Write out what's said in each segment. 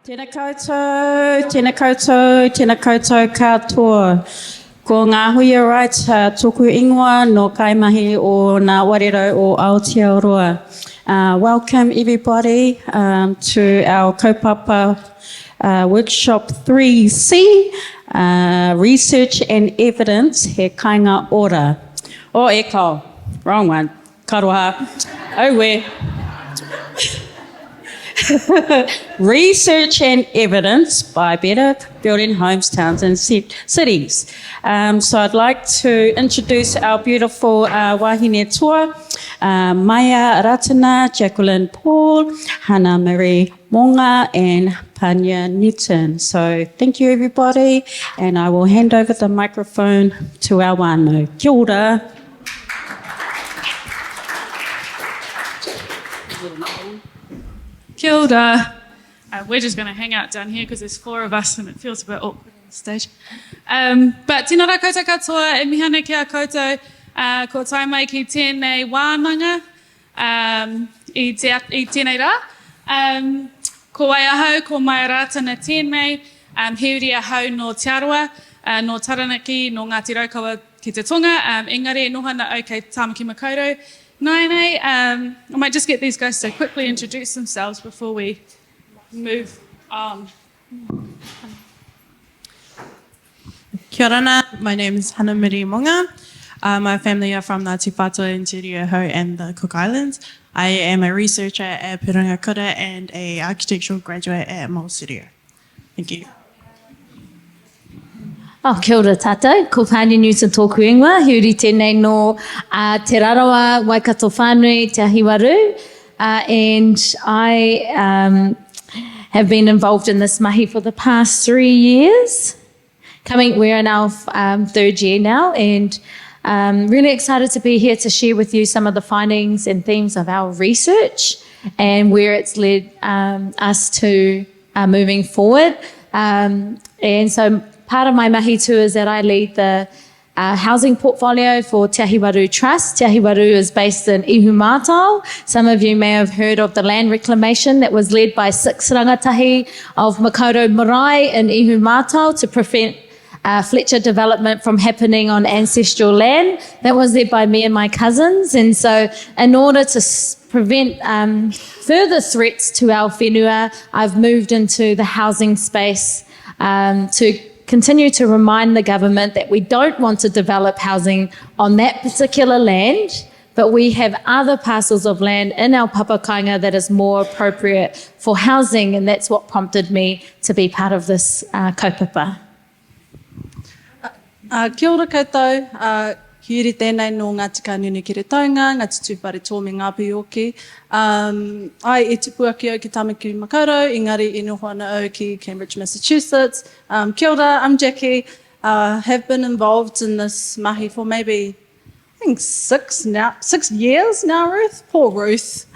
Tēnā koutou, tēnā koutou, tēnā koutou katoa. Ko ngā hui right tōku ingoa no kaimahi o ngā warero o Aotearoa. Welcome everybody to our kaupapa workshop 3C, research and evidence he kainga ora. Oh, eko, wrong one, karoha, oh we. Research and evidence by better building homes, towns and cities. So I'd like to introduce our beautiful wahine tour, Maya Ratana, Jacqueline Paul, Hannah Marie Monga and Panya Newton. So thank you everybody, and I will hand over the microphone to our wānau. Kia ora. Kia ora. We're just going to hang out down here because there's 4 of us and it feels a bit awkward on the stage. But tēnā rā koutou katoa, e mihana kia koutou, ko tai mai ki tēnei wānanga, i tēnei rā. Ko waiahau, ko mai rātana tēnei, heuri ahau no Aotearoa, no Taranaki, no Ngāti Raukawa ki te tonga, engari e nohana au kei Tāmaki Makaurau. I might just get these guys to quickly introduce themselves before we move on. Kia ora, my name is Hannah Marie Monga. My family are from Ngāti Whātua in Te Reo and the Cook Islands. I am a researcher at Pūrangakura and an architectural graduate at Māori Studio. Thank you. Kia ora tātou, ko Pānia Newton tōku ingoa, hiuri tēnei no Te Rarawa, Waikato Whānui, Te Ahiwaru, and I have been involved in this mahi for the past 3 years. We're in our 3rd year now, and really excited to be here to share with you some of the findings and themes of our research and where it's led us to moving forward. And so part of my mahi too is that I lead the housing portfolio for Te Ahiwaru Trust. Te Ahiwaru is based in Ihumātao. Some of you may have heard of the land reclamation that was led by 6 rangatahi of Makaurau Marae in Ihumātao to prevent Fletcher development from happening on ancestral land. That was led by me and my cousins. And so in order to prevent further threats to our whenua, I've moved into the housing space to continue to remind the government that we don't want to develop housing on that particular land, but we have other parcels of land in our papakainga that is more appropriate for housing, and that's what prompted me to be part of this kaupapa. Kia ora koutou, hiuri tēnei no Ngāti Kānuni ki re taunga, Ngāti Tūwhare Tōme Ngāpi Oki. Ai e tupua ki au ki Tāmaki Makaurau, engari e noho ana au ki Cambridge, Massachusetts. Kia ora, I'm Jackie. Have been involved in this mahi for maybe, I think 6 years now, Ruth? Poor Ruth.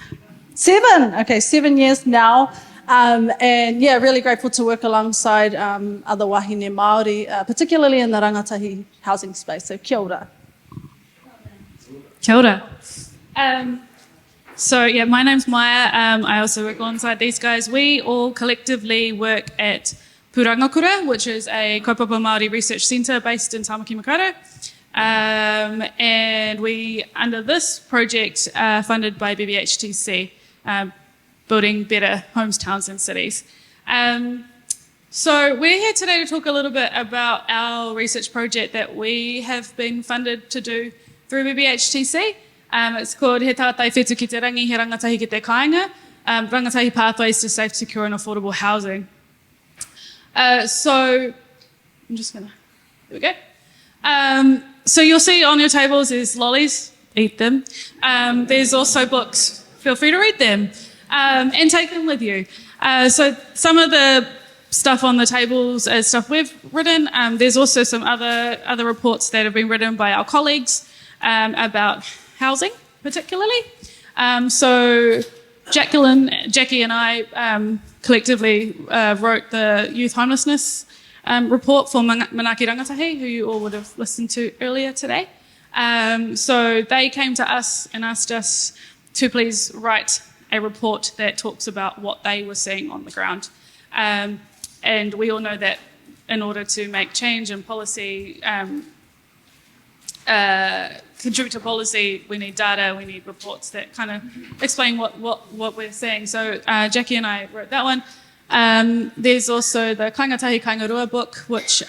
7 years now. And yeah, really grateful to work alongside other wahine Māori, particularly in the Rangatahi housing space. So kia ora. Kia ora. So yeah, my name's Maya. I also work alongside these guys. We all collectively work at Pūrangakura, which is a kaupapa Māori research centre based in Tāmaki Makaurau. And we, under this project, funded by BBHTC, building better homes, towns and cities. So we're here today to talk a little bit about our research project that we have been funded to do through BBHTC. It's called He Tātai Whetū ki te Rangi, He Rangatahi ki te Kāinga, Rangatahi Pathways to Safe, Secure and Affordable Housing. So I'm just gonna, there we go. So you'll see on your tables is lollies, eat them. There's also books, feel free to read them. And take them with you. So some of the stuff on the tables is stuff we've written. There's also some other reports that have been written by our colleagues about housing, particularly. So Jackie and I collectively wrote the youth homelessness report for Manaaki Rangatahi, who you all would have listened to earlier today. So they came to us and asked us to please write a report that talks about what they were seeing on the ground. And we all know that in order to make change in policy, contribute to policy, we need data, we need reports that kind of explain what we're saying. So Jackie and I wrote that one. There's also the Rangatahi Kaingarua book, which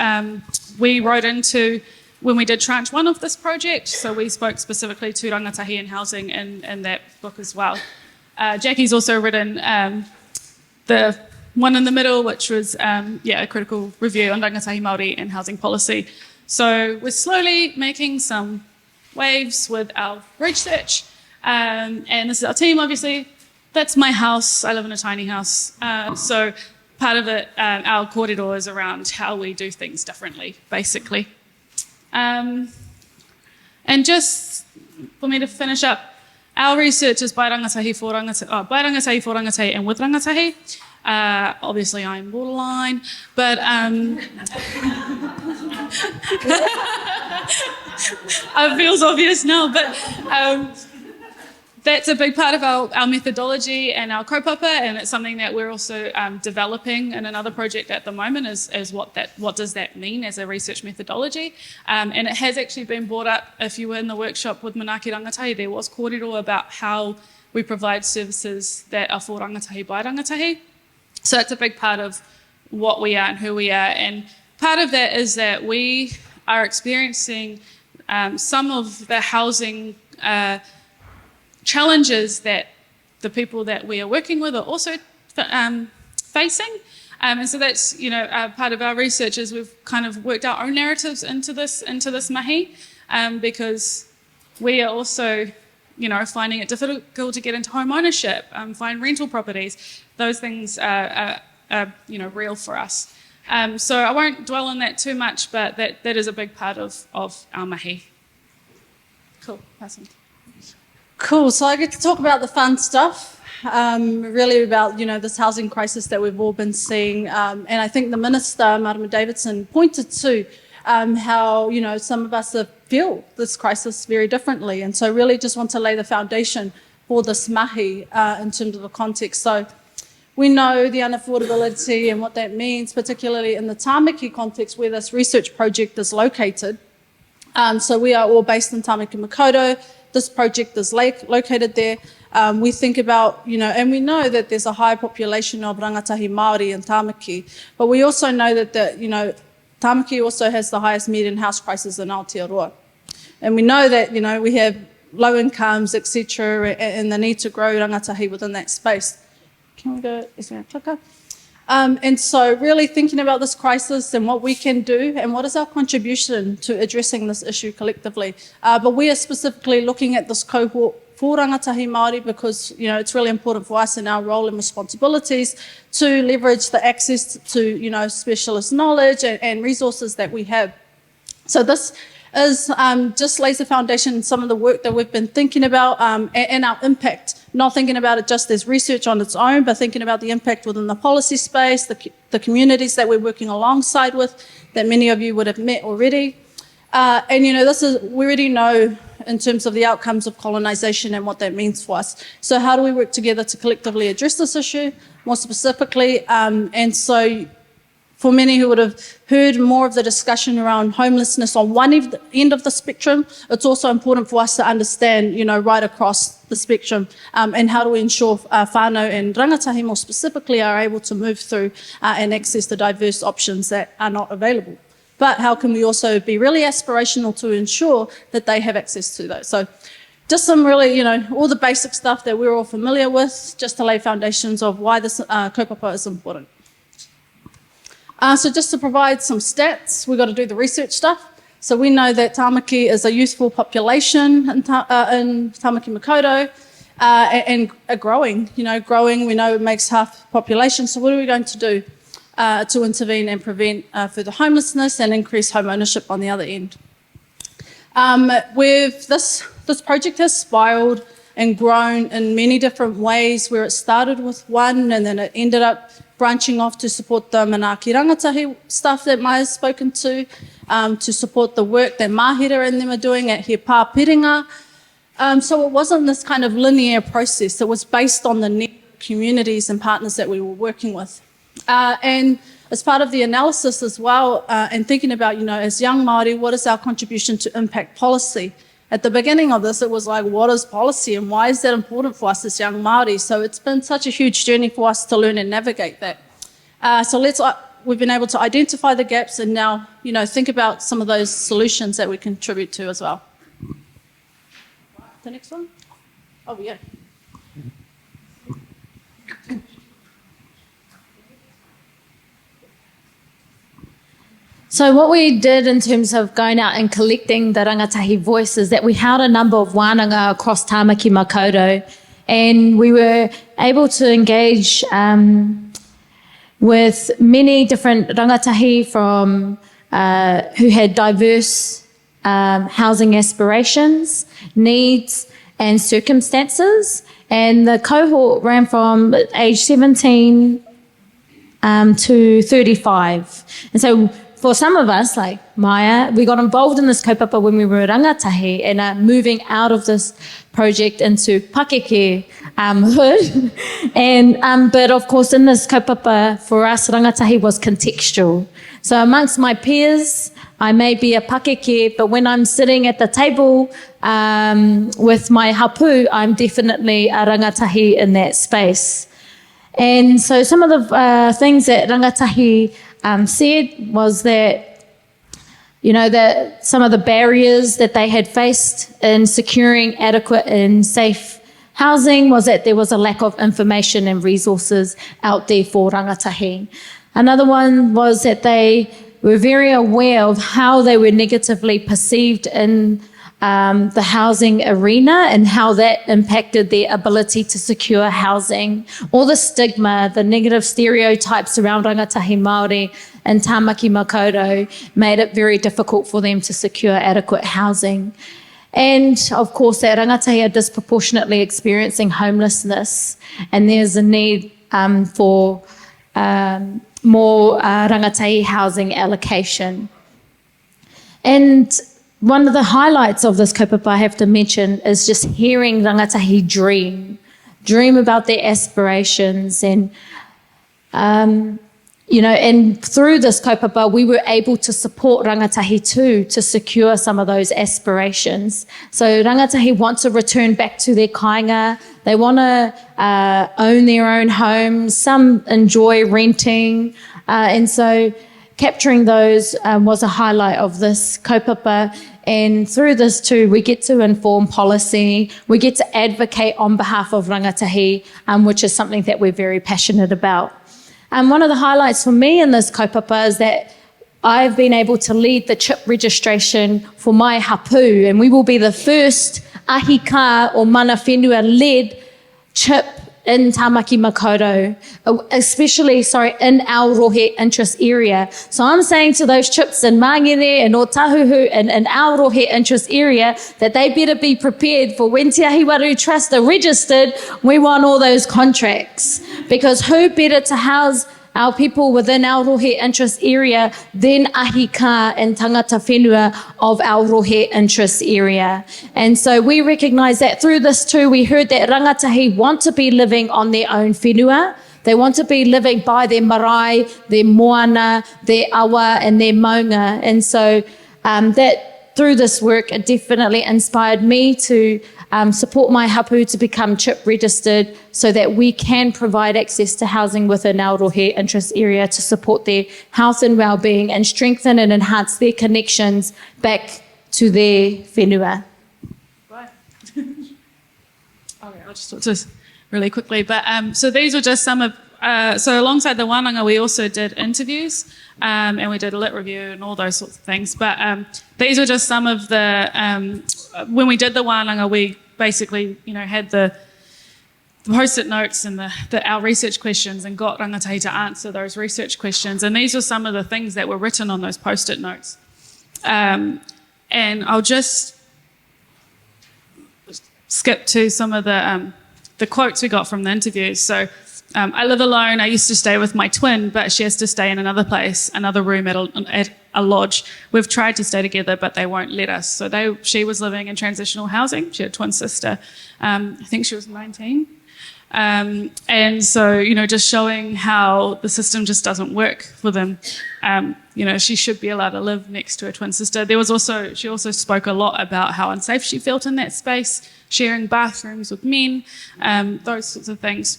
we wrote into when we did tranche 1 of this project. So we spoke specifically to rangatahi and housing in that book as well. Jackie's also written the one in the middle, which was a critical review on rangatahi Māori and housing policy. So we're slowly making some waves with our research. And this is our team, obviously. That's my house. I live in a tiny house. So part of it, our kōrero is around how we do things differently, basically. And just for me to finish up, our research is by rangatahi for rangatahi and with rangatahi. Obviously, I'm borderline, but it feels obvious now. But that's a big part of our methodology and our kaupapa, and it's something that we're also developing in another project at the moment. Is what does that mean as a research methodology? And it has actually been brought up. If you were in the workshop with Manaaki Rangatahi, there was kōrero about how we provide services that are for rangatahi by rangatahi. So it's a big part of what we are and who we are. And part of that is that we are experiencing some of the housing challenges that the people that we are working with are also facing. And so that's, part of our research is we've kind of worked our own narratives into this mahi, because we are also, finding it difficult to get into home ownership, find rental properties. Those things are real for us. So I won't dwell on that too much, but that is a big part of our mahi. Cool, pass on. Cool, so I get to talk about the fun stuff, really about, this housing crisis that we've all been seeing. And I think the Minister, Marama Davidson, pointed to how, some of us feel this crisis very differently. And so really just want to lay the foundation for this mahi in terms of the context. So we know the unaffordability and what that means, particularly in the Tāmaki context where this research project is located. So we are all based in Tāmaki Makaurau. This project is located there. We think about, and we know that there's a high population of rangatahi Māori in Tāmaki, but we also know that Tāmaki also has the highest median house prices in Aotearoa. And we know that, we have low incomes, etc., and the need to grow rangatahi within that space. Can we go, is there a clicker? And so really thinking about this crisis and what we can do and what is our contribution to addressing this issue collectively. But we are specifically looking at this cohort for rangatahi Māori because, it's really important for us in our role and responsibilities to leverage the access to, specialist knowledge and resources that we have. So this is just lays the foundation in some of the work that we've been thinking about and our impact, not thinking about it just as research on its own, but thinking about the impact within the policy space, the communities that we're working alongside with, that many of you would have met already. And, we already know in terms of the outcomes of colonisation and what that means for us. So how do we work together to collectively address this issue more specifically? And so for many who would have heard more of the discussion around homelessness on one end of the spectrum, it's also important for us to understand, right across the spectrum, and how do we ensure whānau and rangatahi more specifically are able to move through and access the diverse options that are not available. But how can we also be really aspirational to ensure that they have access to those? So just some really, all the basic stuff that we're all familiar with, just to lay foundations of why this kaupapa is important. So just to provide some stats, we've got to do the research stuff. So we know that Tāmaki is a youthful population in Tāmaki Makaurau and growing. Growing, we know it makes half the population. So what are we going to do to intervene and prevent further homelessness and increase home ownership on the other end? This project has spiraled and grown in many different ways, where it started with one and then it ended up branching off to support the Manaaki Rangatahi stuff that Maya's spoken to support the work that Mahira and them are doing at He Pāpiringa. So it wasn't this kind of linear process. It was based on the communities and partners that we were working with. And as part of the analysis as well, and thinking about, as young Māori, what is our contribution to impact policy? At the beginning of this, it was like, what is policy and why is that important for us as young Māori? So it's been such a huge journey for us to learn and navigate that. We've been able to identify the gaps and now, think about some of those solutions that we contribute to as well. The next one? Oh, yeah. So what we did in terms of going out and collecting the rangatahi voice is that we held a number of wānanga across Tāmaki Makaurau, and we were able to engage with many different rangatahi from who had diverse housing aspirations, needs and circumstances. And the cohort ran from age 17 to 35. And so for some of us, like Maya, we got involved in this kaupapa when we were rangatahi and are moving out of this project into pakeke hood. And but of course, in this kaupapa for us, rangatahi was contextual. So amongst my peers, I may be a pakeke, but when I'm sitting at the table with my hapu, I'm definitely a rangatahi in that space. And so some of the things that rangatahi said was that, that some of the barriers that they had faced in securing adequate and safe housing was that there was a lack of information and resources out there for rangatahi. Another one was that they were very aware of how they were negatively perceived in the housing arena and how that impacted their ability to secure housing. All the stigma, the negative stereotypes around rangatahi Māori and Tāmaki Makaurau made it very difficult for them to secure adequate housing. And of course, that rangatahi are disproportionately experiencing homelessness, and there's a need for more rangatahi housing allocation. And one of the highlights of this kaupapa I have to mention is just hearing rangatahi dream about their aspirations. And, and through this kaupapa, we were able to support rangatahi too, to secure some of those aspirations. So rangatahi want to return back to their kāinga. They want to own their own homes. Some enjoy renting. And so capturing those was a highlight of this kaupapa. And through this too, we get to inform policy, we get to advocate on behalf of rangatahi, which is something that we're very passionate about. And one of the highlights for me in this kaupapa is that I've been able to lead the CHIP registration for my hapu, and we will be the first ahika or mana whenua-led CHIP in Tāmaki Makaurau, especially, in Aotearoa interest area. So I'm saying to those chips in Mangere and Otahuhu and Aotearoa interest area that they better be prepared for when Te Ahiwaru Trust are registered, we want all those contracts. Because who better to house our people within Aotearoa interest area than ahika and tangata whenua of Aotearoa interest area. And so we recognise that through this too, we heard that rangatahi want to be living on their own whenua. They want to be living by their marae, their moana, their awa and their maunga. And so that through this work, it definitely inspired me to support my hapu to become CHIP registered so that we can provide access to housing within Aotearoa interest area to support their health and well-being and strengthen and enhance their connections back to their whenua. Right. Okay, I'll just talk this really quickly. But so these were just some of, so alongside the wānanga, we also did interviews and we did a lit review and all those sorts of things. But these were just some of the, when we did the wānanga, we basically, had the post-it notes and our research questions and got rangatahi to answer those research questions. And these were some of the things that were written on those post-it notes. And I'll just skip to some of the quotes we got from the interviews. So I live alone. I used to stay with my twin, but she has to stay in another place, another room at a lodge. We've tried to stay together, but they won't let us. So she was living in transitional housing. She had a twin sister. I think she was 19. And so, just showing how the system just doesn't work for them. She should be allowed to live next to her twin sister. She also spoke a lot about how unsafe she felt in that space, sharing bathrooms with men, those sorts of things.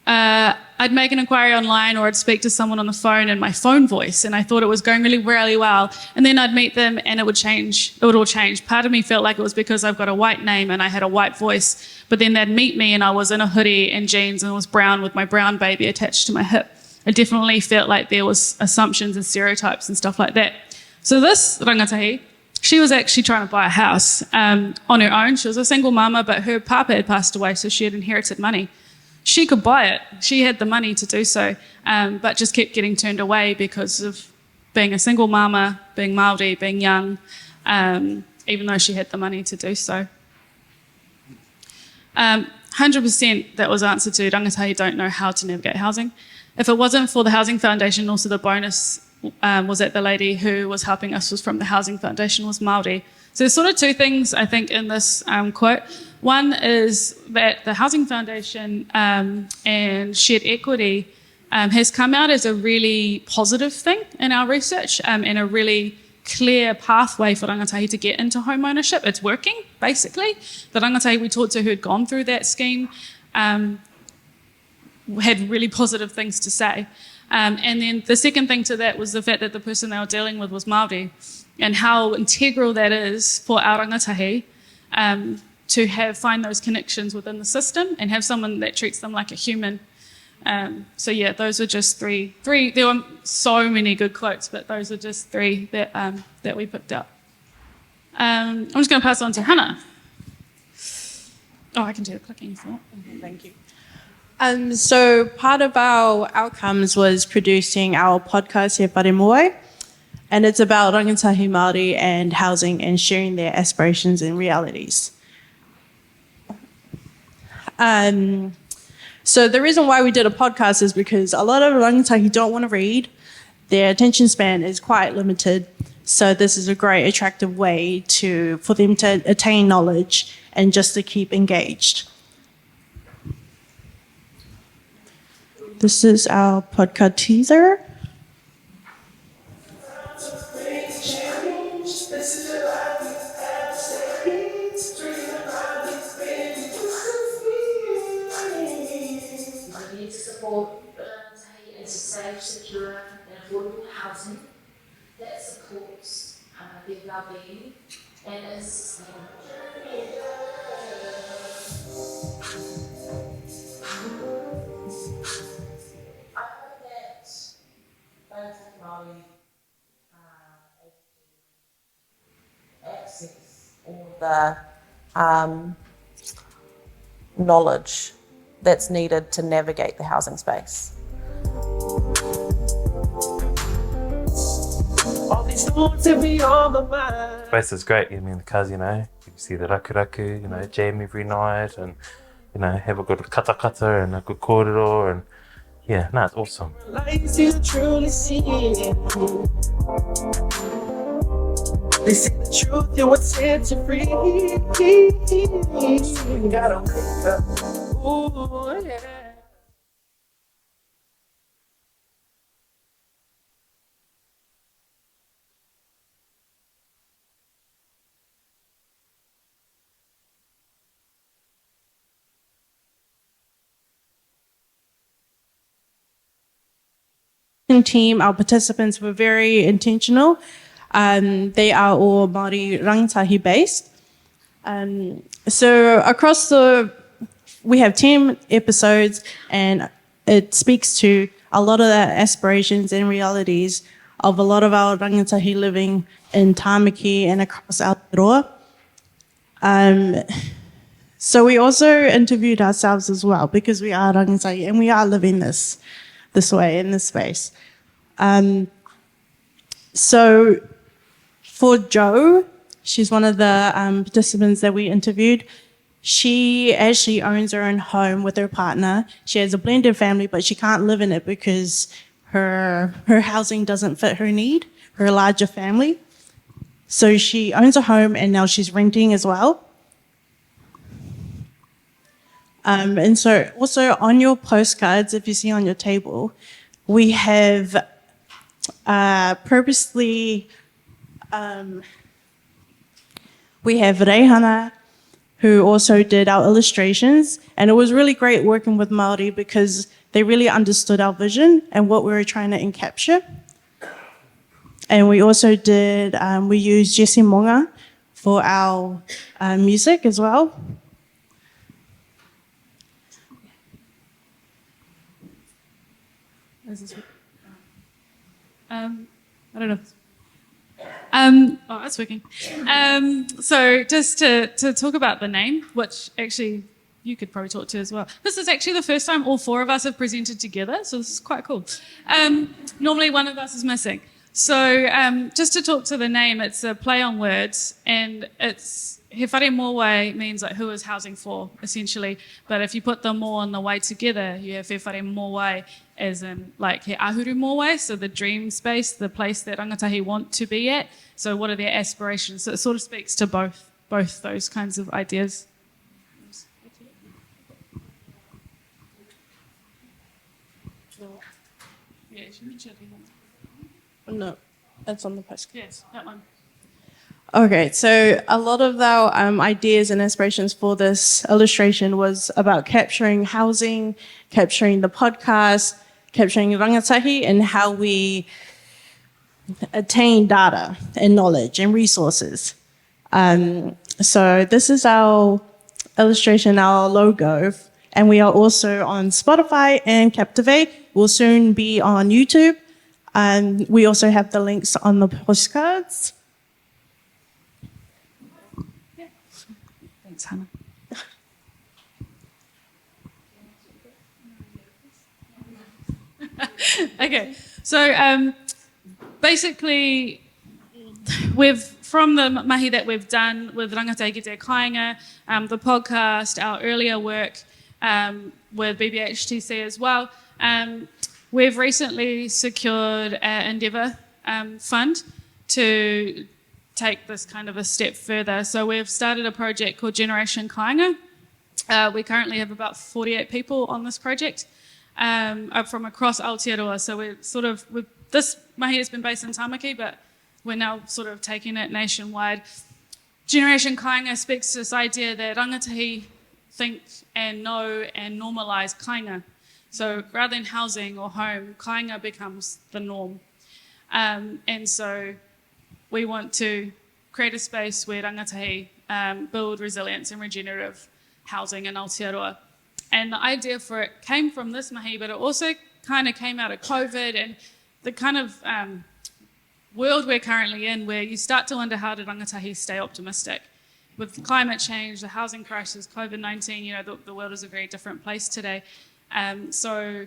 I'd make an inquiry online or I'd speak to someone on the phone in my phone voice, and I thought it was going really, really well. And then I'd meet them and it would all change. Part of me felt like it was because I've got a white name and I had a white voice, but then they'd meet me and I was in a hoodie and jeans and was brown with my brown baby attached to my hip. I definitely felt like there was assumptions and stereotypes and stuff like that. So this rangatahi, she was actually trying to buy a house on her own. She was a single mama, but her papa had passed away, so she had inherited money. She could buy it. She had the money to do so, but just kept getting turned away because of being a single mama, being Māori, being young, even though she had the money to do so. 100% that was answered to rangatahi don't know how to navigate housing. If it wasn't for the Housing Foundation, also the bonus was that the lady who was helping us was from the Housing Foundation, was Māori. So there's sort of two things, I think, in this quote. One is that the Housing Foundation and shared equity has come out as a really positive thing in our research and a really clear pathway for rangatahi to get into home ownership. It's working, basically. The rangatahi we talked to who had gone through that scheme had really positive things to say. And then the second thing to that was the fact that the person they were dealing with was Māori, and how integral that is for our rangatahi to find those connections within the system and have someone that treats them like a human. So yeah, those are just three. There were so many good quotes, but those are just three that we picked up. I'm just going to pass on to Hannah. Oh, I can do the clicking if you want. Thank you. So part of our outcomes was producing our podcast, He Whare Moe, and it's about rangatahi Māori and housing and sharing their aspirations and realities. So the reason why we did a podcast is because a lot of rangatahi don't want to read. Their attention span is quite limited. So this is a great attractive way for them to attain knowledge and just to keep engaged. This is our podcast teaser. Safe, secure, and affordable housing that supports their well-being and is sustainable. I hope that Rangatahi Māori access all the knowledge that's needed to navigate the housing space. Space is great, because, you see the raku, jam every night and, have a good kata and a good kōrero and, it's awesome. They say the truth, you would set you free. You gotta wake up. Ooh, yeah. Team, our participants were very intentional. They are all Māori rangatahi based. So across we have 10 episodes, and it speaks to a lot of the aspirations and realities of a lot of our rangatahi living in Tāmaki and across Aotearoa. So we also interviewed ourselves as well, because we are rangatahi and we are living this way in this space. So for Jo, she's one of the participants that we interviewed. She actually owns her own home with her partner. She has a blended family, but she can't live in it because her housing doesn't fit her need, her larger family. So she owns a home and now she's renting as well. And so also on your postcards, if you see on your table, we have purposely, we have Reihana, who also did our illustrations. And it was really great working with Māori because they really understood our vision and what we were trying to encapture. And we also did, we used Jesse Monga for our music as well. I don't know. Oh, that's working. So just to talk about the name, which actually you could probably talk to as well. This is actually the first time all four of us have presented together, so this is quite cool. Normally one of us is missing. So just to talk to the name, it's a play on words, and it's He whare mōwai means like who is housing for, essentially. But if you put the mō and the wai together, you have he whare mōwai as in like he ahuru mōwai, so the dream space, the place that rangatahi want to be at. So what are their aspirations? So it sort of speaks to both those kinds of ideas. No, that's on the postcard. Yes, that one. Okay, so a lot of our ideas and inspirations for this illustration was about capturing housing, capturing the podcast, capturing rangatahi, and how we attain data and knowledge and resources. So this is our illustration, our logo, and we are also on Spotify and Captivate. We'll soon be on YouTube. We also have the links on the postcards. Thanks, Hannah. Okay, so basically, from the mahi that we've done with Rangatahi Ki Te Kāinga, the podcast, our earlier work with BBHTC as well, we've recently secured an Endeavour fund to take this kind of a step further. So we've started a project called Generation Kāinga. We currently have about 48 people on this project from across Aotearoa. So this mahi has been based in Tamaki, but we're now sort of taking it nationwide. Generation Kāinga speaks to this idea that rangatahi think and know and normalise kāinga. So rather than housing or home, kāinga becomes the norm. And so we want to create a space where rangatahi build resilience and regenerative housing in Aotearoa. And the idea for it came from this mahi, but it also kind of came out of COVID and the kind of world we're currently in, where you start to wonder how did rangatahi stay optimistic. With climate change, the housing crisis, COVID-19, the world is a very different place today. So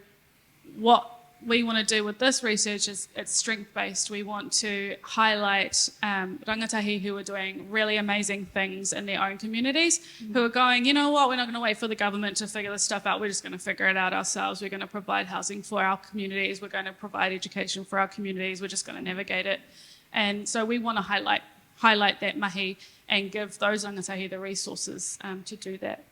what we want to do with this research is it's strength-based. We want to highlight rangatahi who are doing really amazing things in their own communities, who are going, you know what, we're not going to wait for the government to figure this stuff out. We're just going to figure it out ourselves. We're going to provide housing for our communities. We're going to provide education for our communities. We're just going to navigate it. And so we want to highlight that mahi and give those rangatahi the resources to do that.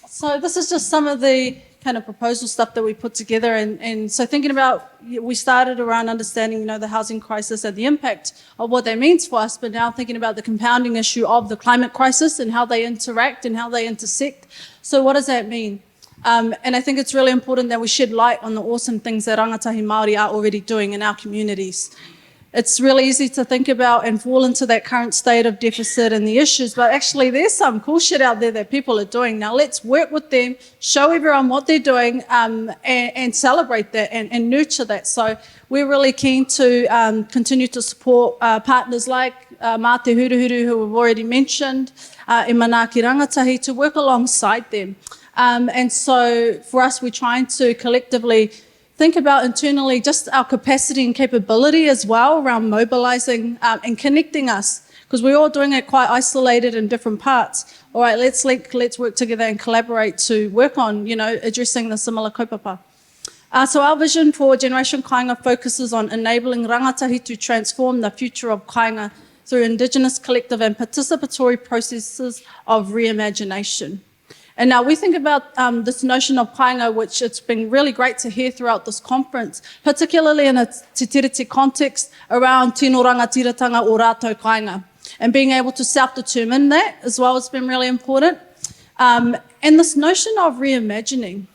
So this is just some of the kind of proposal stuff that we put together. And so thinking about, we started around understanding, the housing crisis and the impact of what that means for us, but now thinking about the compounding issue of the climate crisis and how they interact and how they intersect. So what does that mean? And I think it's really important that we shed light on the awesome things that rangatahi Māori are already doing in our communities. It's really easy to think about and fall into that current state of deficit and the issues, but actually there's some cool shit out there that people are doing. Now let's work with them, show everyone what they're doing, and celebrate that and nurture that. So we're really keen to continue to support partners like Mā Te Huruhuru, who we've already mentioned, e Manaaki Rangatahi, to work alongside them. And so for us, we're trying to collectively think about internally just our capacity and capability as well around mobilising and connecting us. because we're all doing it quite isolated in different parts. All right, let's work together and collaborate to work on, addressing the similar kaupapa. So our vision for Generation Kāinga focuses on enabling rangatahi to transform the future of kāinga through Indigenous, collective and participatory processes of reimagination. And now we think about this notion of kāinga, which it's been really great to hear throughout this conference, particularly in a te tiriti context around tino rangatiratanga o rātou kāinga. And being able to self-determine that as well has been really important. And this notion of reimagining,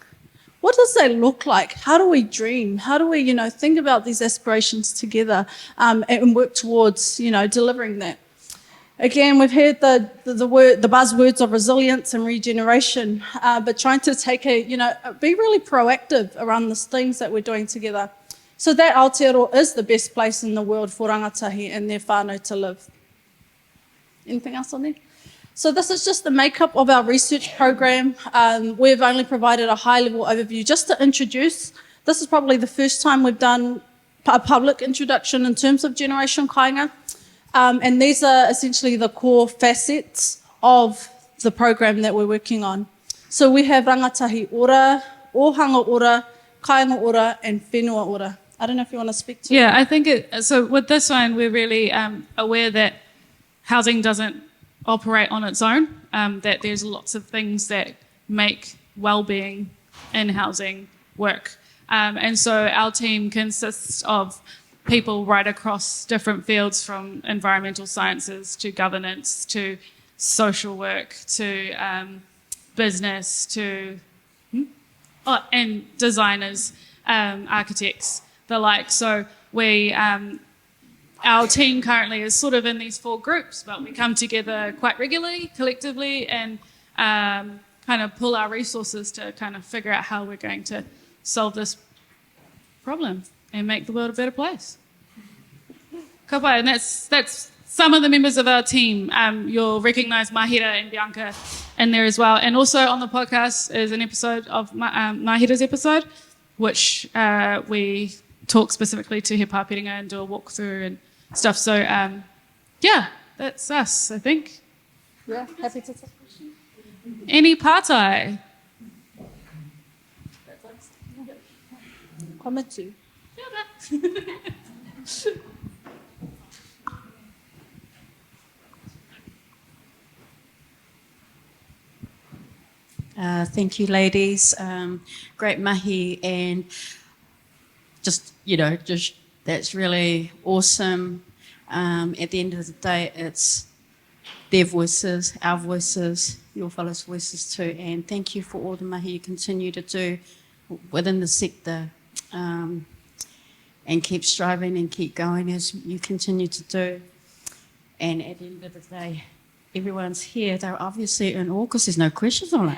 what does that look like? How do we dream? How do we, think about these aspirations together and work towards, delivering that? Again, we've heard the buzzwords of resilience and regeneration, but trying to take be really proactive around the things that we're doing together. So that Aotearoa is the best place in the world for rangatahi and their whānau to live. Anything else on there? So this is just the makeup of our research program. We've only provided a high-level overview just to introduce. This is probably the first time we've done a public introduction in terms of Generation Kāinga. And these are essentially the core facets of the program that we're working on. So we have rangatahi ora, ohanga ora, kāinga ora, and whenua ora. I don't know if you want to speak to Yeah, I think so with this one, we're really aware that housing doesn't operate on its own, that there's lots of things that make well-being in housing work. And so our team consists of people right across different fields, from environmental sciences to governance to social work to business to and designers, architects, the like. So we our team currently is sort of in these 4 groups, but we come together quite regularly, collectively, and kind of pull our resources to kind of figure out how we're going to solve this problem and make the world a better place. Ka pai, and that's some of the members of our team. You'll recognise Mahira and Bianca in there as well. And also on the podcast is an episode of Mahira's episode, which we talk specifically to He Pāpiringa and do a walkthrough and stuff. So, yeah, that's us, I think. Yeah, happy to take questions. Any pātai? Komitu. Thank you, ladies. Great mahi, and just that's really awesome. At the end of the day, it's their voices, our voices, your fellows' voices too. And thank you for all the mahi you continue to do within the sector, and keep striving and keep going as you continue to do. And at the end of the day, everyone's here. They're obviously in awe because there's no questions on it.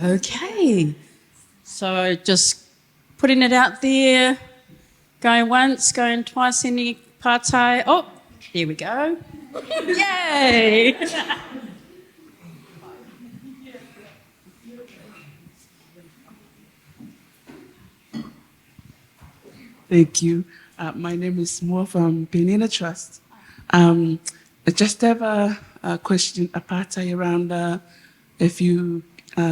Okay. So just putting it out there, going once, going twice, any pātai. Oh, there we go. Yay! Thank you. My name is Moore from Penina Trust. I just have a question, a pātai around if you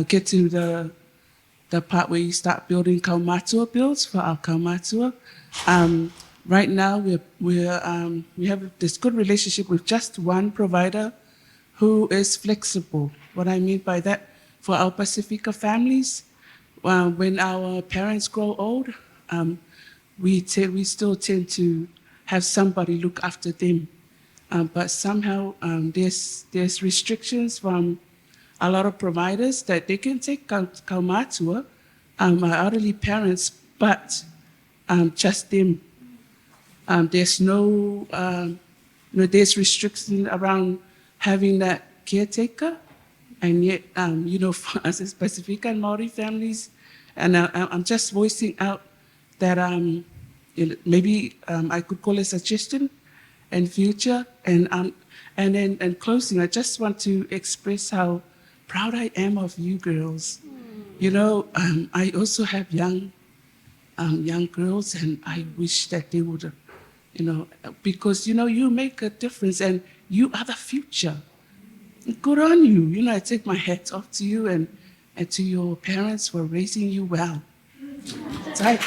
get to the part where you start building kaumatua builds for our kaumatua. Right now, we have this good relationship with just one provider who is flexible. What I mean by that, for our Pacifica families, when our parents grow old, we still tend to have somebody look after them. But somehow there's restrictions from a lot of providers that they can take kaumatua, our elderly parents, but just them. There's there's restriction around having that caretaker, and yet, for us as Pacifica and Māori families, and I'm just voicing out that maybe I could call a suggestion in future, and then in closing, I just want to express how proud I am of you girls. I also have young girls, and I wish that they would, because you make a difference, and you are the future. Good on you. You know, I take my hat off to you and to your parents for raising you well. Right.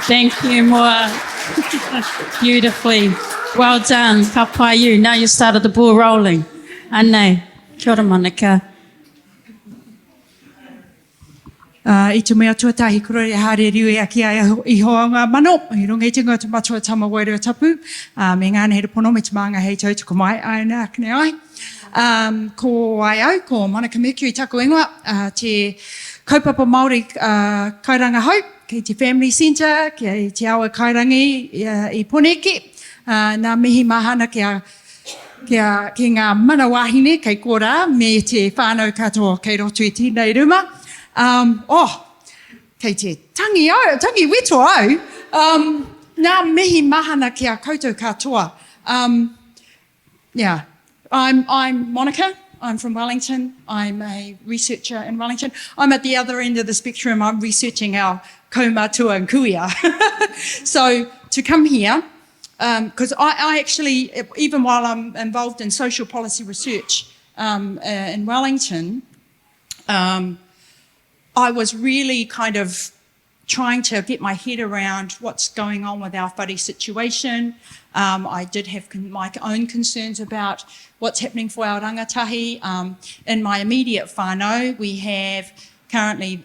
Thank you, Moa. Beautifully. Well done. Ka pai you. Now you started the ball rolling. Anei. Kia ora Monica. I te mea tuatahi kura e haere riu e aki ai I hoa ngā mano, I runga I te ngā te matua tama wairua tapu, me ngāna he pono me te maanga hei tau tuku mai ai nā kne ai. Ko ai au, ko Monica Mercury taku ingoa, te kaupapa Māori kairanga hau, kei te Family Centre, kei te awa kairangi I Poneke, nā mihi mahana ki ngā mana wahine kei kora me te whānau katoa kei roto I tēnei ruma. Kei te tangi weto au, nā mihi mahana ki a koutou katoa. Yeah, I'm Monica. I'm from Wellington. I'm a researcher in Wellington. I'm at the other end of the spectrum. I'm researching our kaumatua and kuia. So to come here, because I actually, even while I'm involved in social policy research in Wellington, I was really kind of trying to get my head around what's going on with our whare situation. I did have my own concerns about what's happening for our rangatahi. In my immediate whānau, we have currently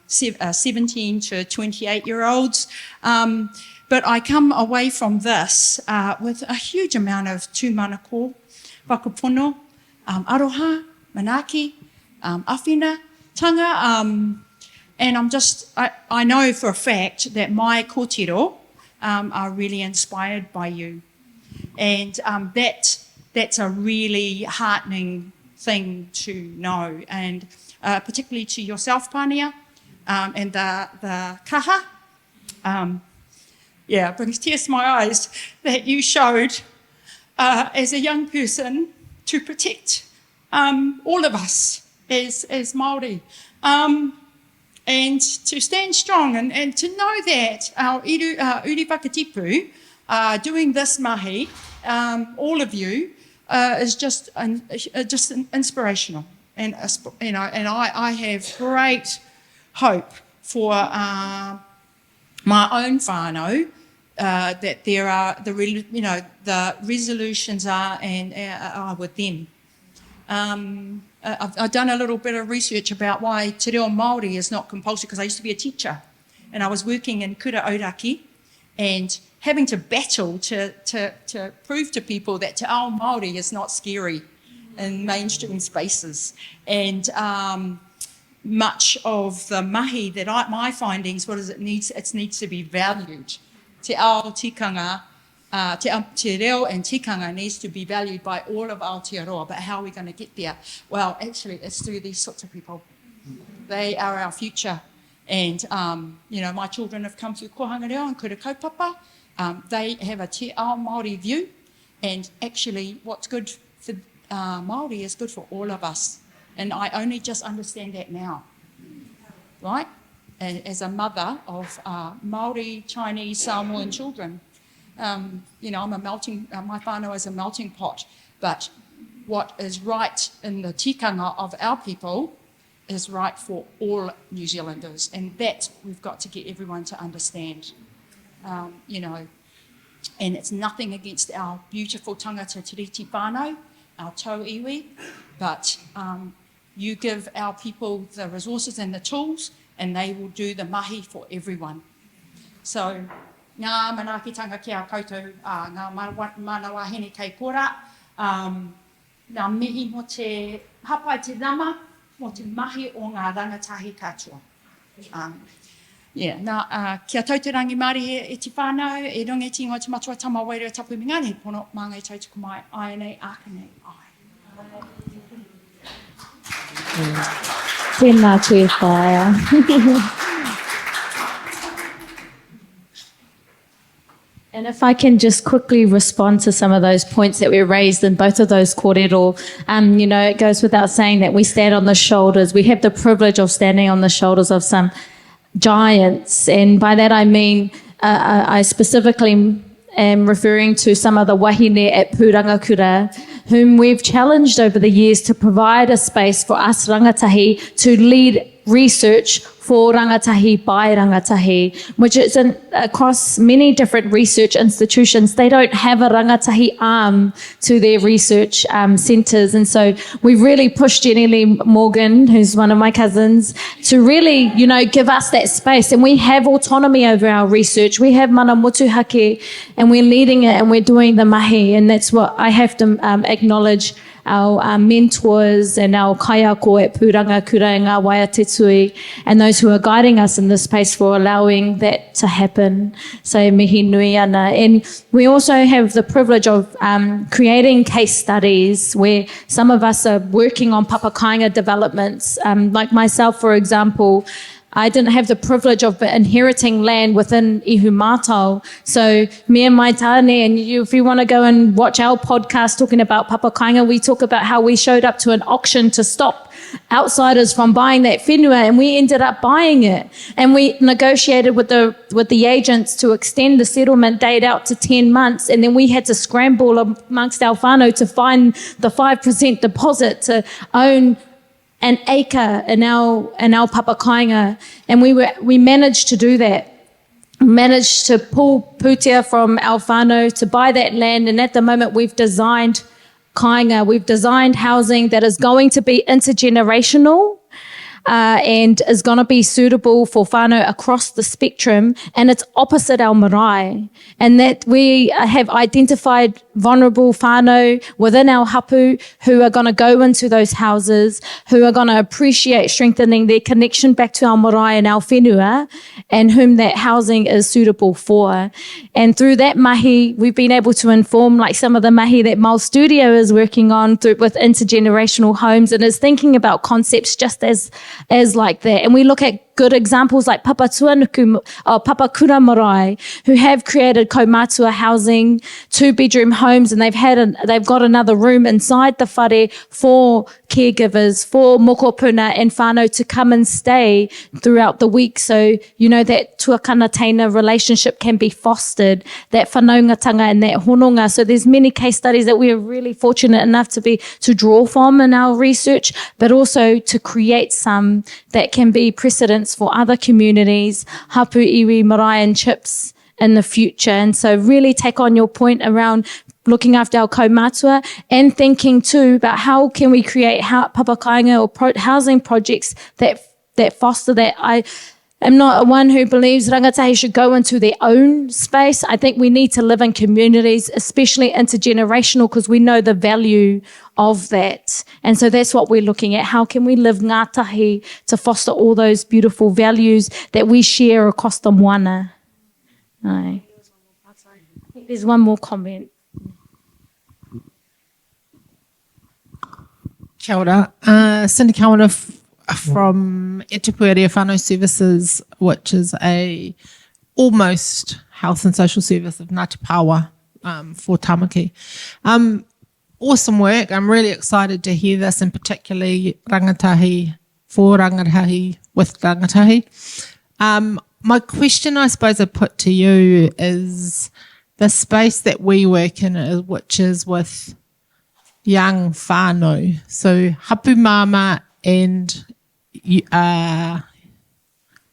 17 to 28-year-olds. But I come away from this with a huge amount of tūmanako, whakapono, aroha, manaki, awhina, tanga, and I know for a fact that my kōtiro are really inspired by you. And that's a really heartening thing to know, and particularly to yourself, Pānia, and the kaha. Yeah, it brings tears to my eyes that you showed as a young person to protect all of us as Māori, and to stand strong and to know that our uri whakatipu doing this mahi, all of you, is just inspirational, and I have great hope for my own whānau, that there are the resolutions are with them. I've done a little bit of research about why te reo Māori is not compulsory, because I used to be a teacher and I was working in kura auraki and having to battle to prove to people that te ao Māori is not scary in mainstream spaces. And much of the mahi that my findings, what is it needs? It needs to be valued. Te ao tikanga, te reo and tikanga needs to be valued by all of Aotearoa, but how are we going to get there? Well, actually, it's through these sorts of people. They are our future. And, my children have come through kohanga reo and kura kaupapa. They have a te ao Māori view, and actually what's good for Māori is good for all of us. And I only just understand that now, right? And as a mother of Māori, Chinese, Samoan children, I'm a melting, my whānau is a melting pot, but what is right in the tikanga of our people is right for all New Zealanders, and that we've got to get everyone to understand, and it's nothing against our beautiful tangata tiriti whānau, our tau iwi, but you give our people the resources and the tools, and they will do the mahi for everyone. So, ngā manaakitanga ki a koutou, ngā mana wahine kei kora, ngā mihi mo te hapai te rama, mo te mahi o ngā rangatahi katoa. Kia tauturangi Māori he te whānau, e runga ti ngā te matua tama wairua tapu mi ngāne, pono māngai tautuku mai, ai nei, aka nei, ai. Tēnā koe whaia. And if I can just quickly respond to some of those points that were raised in both of those kōrero, it goes without saying that we stand on the shoulders. We have the privilege of standing on the shoulders of some giants. And by that I mean, I specifically am referring to some of the wahine at Pūrangakura, whom we've challenged over the years to provide a space for us rangatahi to lead research for rangatahi by rangatahi, which is across many different research institutions. They don't have a rangatahi arm to their research centres. And so we've really pushed Jenny Lee Morgan, who's one of my cousins, to really, give us that space. And we have autonomy over our research. We have mana motuhake, and we're leading it and we're doing the mahi. And that's what I have to acknowledge our mentors and our kaiako at Pūrangakura and ngā waia te tui, and those who are guiding us in this space for allowing that to happen. So mihi nui ana. And we also have the privilege of creating case studies where some of us are working on papakainga developments. Like myself, for example, I didn't have the privilege of inheriting land within Ihu Mātau. So me and my tāne, and if you want to go and watch our podcast talking about papakainga, we talk about how we showed up to an auction to stop outsiders from buying that whenua, and we ended up buying it. And we negotiated with the agents to extend the settlement date out to 10 months, and then we had to scramble amongst our whānau to find the 5% deposit to own an acre in our papakainga, and we managed to do that. Managed to pull pūtea from our whānau to buy that land, and at the moment we've designed kainga, we've designed housing that is going to be intergenerational and is going to be suitable for whānau across the spectrum, and it's opposite our marae, and that we have identified vulnerable whānau within our hapu who are going to go into those houses, who are going to appreciate strengthening their connection back to our marae and our whenua, and whom that housing is suitable for. And through that mahi, we've been able to inform like some of the mahi that Mole Studio is working on with intergenerational homes, and is thinking about concepts just as like that. And we look at good examples like Papakura Marae, who have created kaumatua housing, 2-bedroom homes, and they've got another room inside the whare for caregivers, for mokopuna and whānau to come and stay throughout the week. So, that tuakana teina relationship can be fostered, that whanaungatanga and that hononga. So there's many case studies that we are really fortunate enough to draw from in our research, but also to create some that can be precedents for other communities, hapu, iwi, marae and chips in the future. And so really take on your point around looking after our kaumatua and thinking too about how can we create papakainga or housing projects that foster that. I am not one who believes rangatahi should go into their own space. I think we need to live in communities, especially intergenerational, because we know the value of that. And so that's what we're looking at. How can we live ngātahi to foster all those beautiful values that we share across the moana? Aye. There's one more comment. Kia ora. Cindy Kawana from E Te Puerea Whānau Services, which is a almost health and social service of Ngāti Pāwa for Tamaki. Awesome work. I'm really excited to hear this, and particularly rangatahi for rangatahi with rangatahi. My question, I suppose, I put to you is the space that we work in, which is with young whānau. So hapu mama and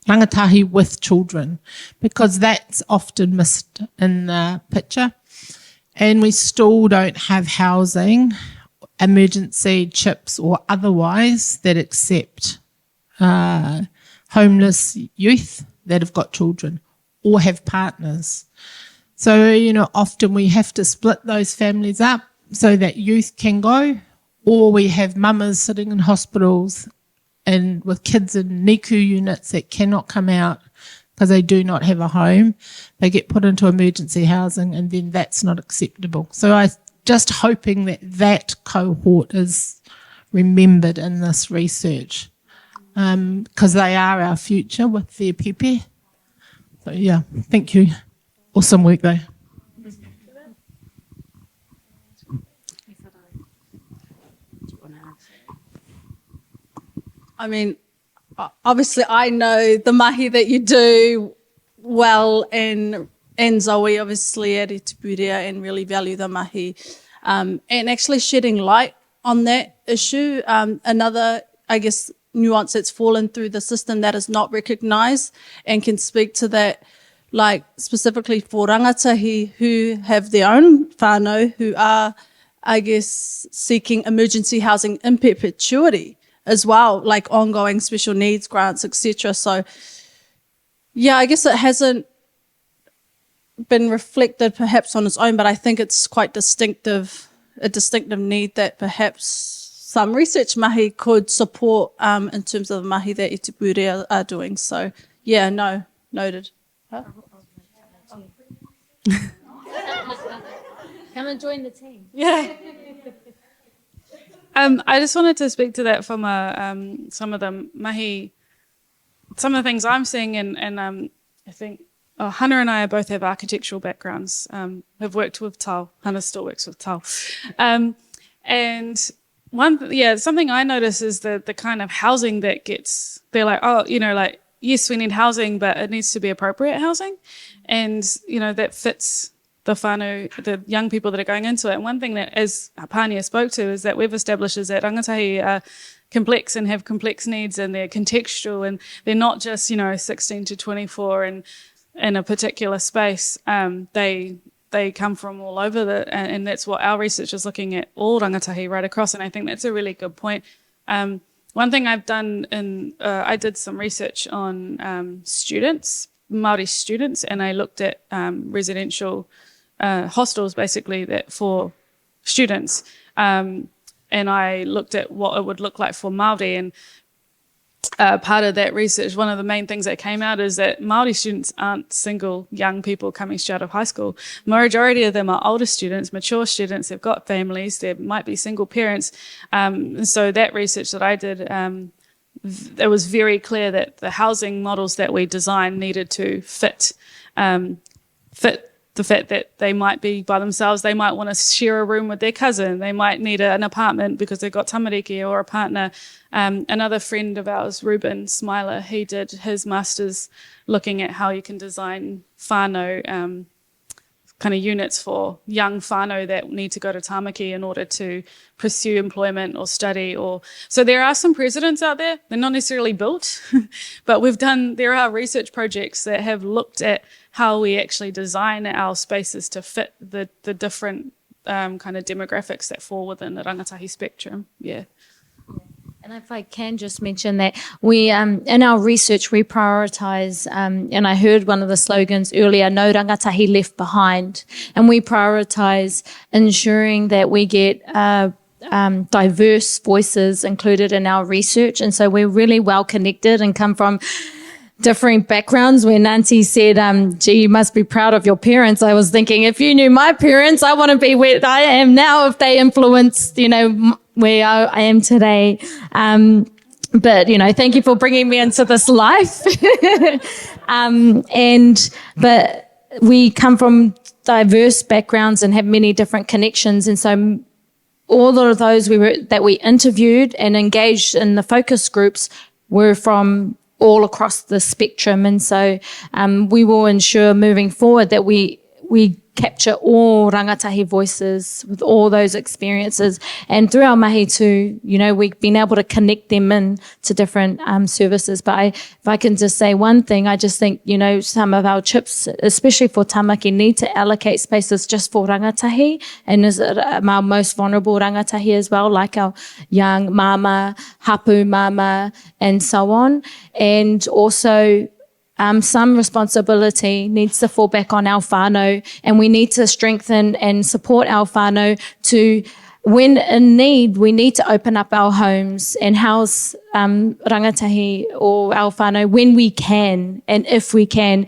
rangatahi with children, because that's often missed in the picture. And we still don't have housing, emergency chips or otherwise, that accept homeless youth that have got children or have partners. So, often we have to split those families up so that youth can go, or we have mamas sitting in hospitals and with kids in NICU units that cannot come out because they do not have a home. They get put into emergency housing, and then that's not acceptable. So I'm just hoping that cohort is remembered in this research, because they are our future with their pepe. So yeah, thank you. Awesome work though. I mean, obviously I know the mahi that you do well in and Zoe obviously at Itupuria and really value the mahi. And actually shedding light on that issue, another, I guess, nuance that's fallen through the system that is not recognised and can speak to that, like specifically for rangatahi who have their own whānau who are, I guess, seeking emergency housing in perpetuity as well, like ongoing special needs grants, etc. So, yeah, I guess it hasn't been reflected perhaps on its own, but I think it's quite distinctive, a distinctive need that perhaps some research mahi could support in terms of the mahi that Itupuria are doing. So, yeah, no, noted. Huh? Come and join the team. Yeah. I just wanted to speak to that from some of the mahi, some of the things I'm seeing, and I think Hannah and I both have architectural backgrounds, have worked with tau. Hannah still works with tau. And something I notice is the kind of housing that gets, they're like, oh, you know, like, yes, we need housing, but it needs to be appropriate housing. And, you know, that fits the whānau, the young people that are going into it. And one thing that, as Pania spoke to, is that we've established is that rangatahi are complex and have complex needs, and they're contextual, and they're not just, you know, 16 to 24 and in a particular space. They come from all over and that's what our research is looking at, all rangatahi right across. And I think that's a really good point. One thing I've done I did some research on students, Māori students, and I looked at residential hostels basically that for students. And I looked at what it would look like for Māori, and part of that research, one of the main things that came out is that Māori students aren't single young people coming straight out of high school. Majority of them are older students, mature students, they've got families, there might be single parents. So that research that I did, it was very clear that the housing models that we designed needed to fit the fact that they might be by themselves, they might want to share a room with their cousin, they might need an apartment because they've got tamariki or a partner. Another friend of ours, Ruben Smiler, he did his master's looking at how you can design whānau kind of units for young whānau that need to go to tamaki in order to pursue employment or study. So there are some precedents out there. They're not necessarily built, but there are research projects that have looked at how we actually design our spaces to fit the different kind of demographics that fall within the rangatahi spectrum. Yeah. And if I can just mention that we, in our research, we prioritise, and I heard one of the slogans earlier, no rangatahi left behind. And we prioritise ensuring that we get diverse voices included in our research. And so we're really well connected and come from differing backgrounds. When Auntie said, gee, you must be proud of your parents, I was thinking, if you knew my parents, I want to be where I am now if they influenced, you know, where I am today. But, you know, thank you for bringing me into this life. But we come from diverse backgrounds and have many different connections. And so all of those that we interviewed and engaged in the focus groups were from all across the spectrum. And so we will ensure moving forward that we capture all rangatahi voices with all those experiences. And through our mahi too, you know, we've been able to connect them in to different services. But if I can just say one thing, I just think, you know, some of our chips, especially for tamaki, need to allocate spaces just for rangatahi, and is our most vulnerable rangatahi as well, like our young mama, hapu mama, and so on. And also, some responsibility needs to fall back on our whānau, and we need to strengthen and support our whānau to, when in need, we need to open up our homes and house rangatahi or our whānau when we can and if we can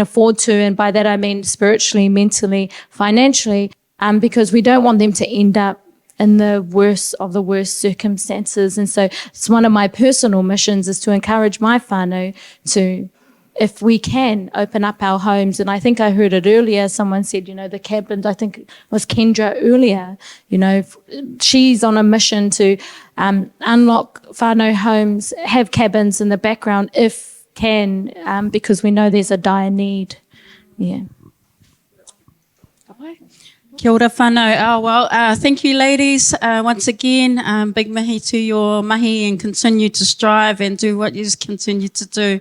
afford to. And by that I mean spiritually, mentally, financially, because we don't want them to end up in the worst of the worst circumstances. And so it's one of my personal missions is to encourage my whānau to, if we can, open up our homes. And I think I heard it earlier, someone said, you know, the cabins, I think it was Kendra earlier, you know, she's on a mission to unlock whānau homes, have cabins in the background if can, because we know there's a dire need. Yeah. Kia ora whanau. Thank you, ladies. Once again, big mahi to your mahi and continue to strive and do what you continue to do.